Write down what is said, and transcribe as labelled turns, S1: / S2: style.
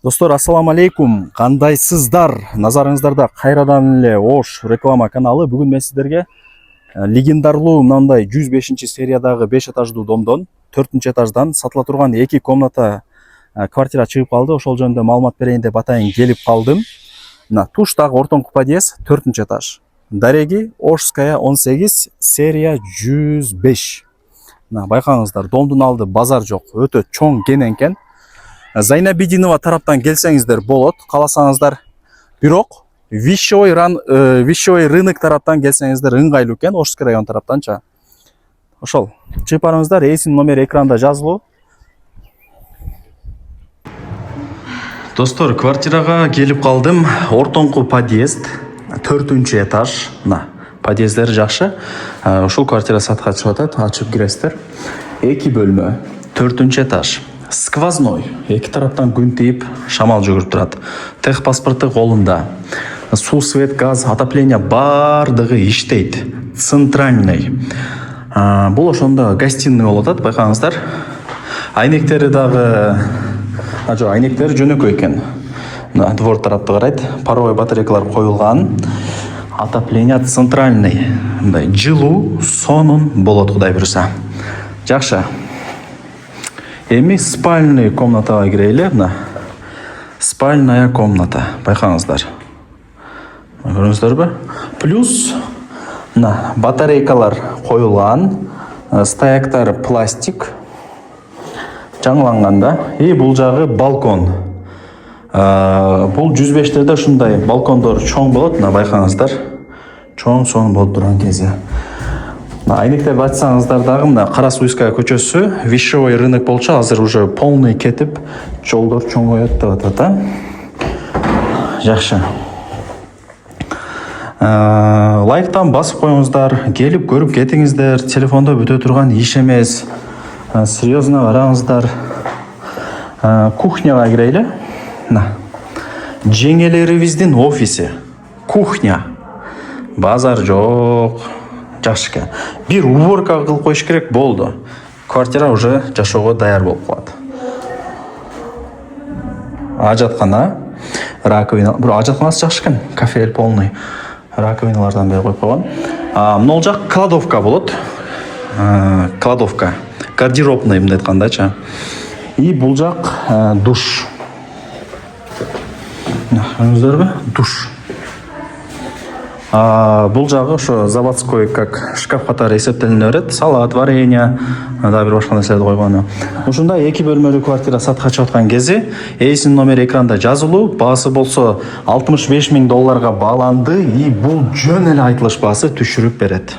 S1: Достор, ассаламу алейкум. Кандайсыздар? Назарыңыздарда кайрадан эле Ош реклама каналы. Бүгүн мен сиздерге легендарлуу мындай 105 сериядагы 5 этаждуу домдон 4 этаждан сатыла турган 2 комната квартира чыгып калды. Ошол жөнүндө маалымат берейин деп атайын келип калдым. Мына туштагы ортоңку подъезд 4 этаж. Дареги Ошская 18 серия 105. Мына байкаңыздар, домдун алды базар жок, өтө чоң кененкен. Зайнабидинова тараптан келсеңиздер болот, кааласаңыздар. Бирок Вишевой рынок тараптан келсеңиздер ыңгайлуу экен, Ошский район тараптанча. Ошол, чыгып барыңыздар, эсин номери экранда жазылуу. Достор, квартирага келип калдым. Ортоңку подъезд, 4 этаж. Мына, подъездери жакшы. Ушул квартира сатка чыгып атат, ачып киресиздер. 2 бөлмө, 4 этаж. Сквозной, эки тараптан күн тийип, шамал жүгүрүп турат. Техпаспортту колунда. Суу, свет, газ, отопление бардыгы иштейт. Центральный. Бул ошондо гостиный болуп атат, байкаңыздар. Айнектери дагы айнектери жөнөкөй экен. Двор тарапты карайт. Паровой батарейкалар коюлган. Отопление центральный. Мындай жылуу, сонун болот, кудай буйруса. Жакшы. Эми спальный комнатага кирели. Мына спальная комната. Байкаңыздар. Көрүңүздөрбү? Плюс мына батарейкалар коюлган, стояктар пластик. Жаңыланганда. Бул жагы балкон. Бул 105-терде ушундай балкондор чоң болот. Мына байкаңыздар. Чоң болуп турган кези. Айнектерди ачсаңыздар дагы мына Карасуйская көчөсү, Вишевой рынок болчу, азыр уже полный кетип, жолдор чоңоёт деп атат. Жакшы. Лайктан басып коюңуздар, келип көрүп кетиңиздер. Телефондо бүтө турган иш эмес. Серьезно караңыздар. Кухняга кирели. Мына. Жеңелерибиздин офиси. Кухня. Базар жок. Жакшы экен. Бир уборка кылып коюш керек, болду. Квартира уже жашоого даяр болуп калат. Ажаткана, раковина, ажатканасы жакшы экен. Кафель полный. Раковиналардан бери коюп койгон. Мына жак кладовка болот. Кладовка. Гардеробный мындай айткандачы. И бул жак душ. Көрүңүздөрбү? Душ. Бул жагы ошо заводской как шкаф катары эсептелине берет. Салат, варенье, да бир башка нерселерди койгону. Ушундай 2 бөлмөлүү квартира сатка чыгып аткан кези эсин номери экранда жазылуу. Баасы болсо $65,000 бааланды. И бул жөн эле айтылыш баасы түшүрүп берет.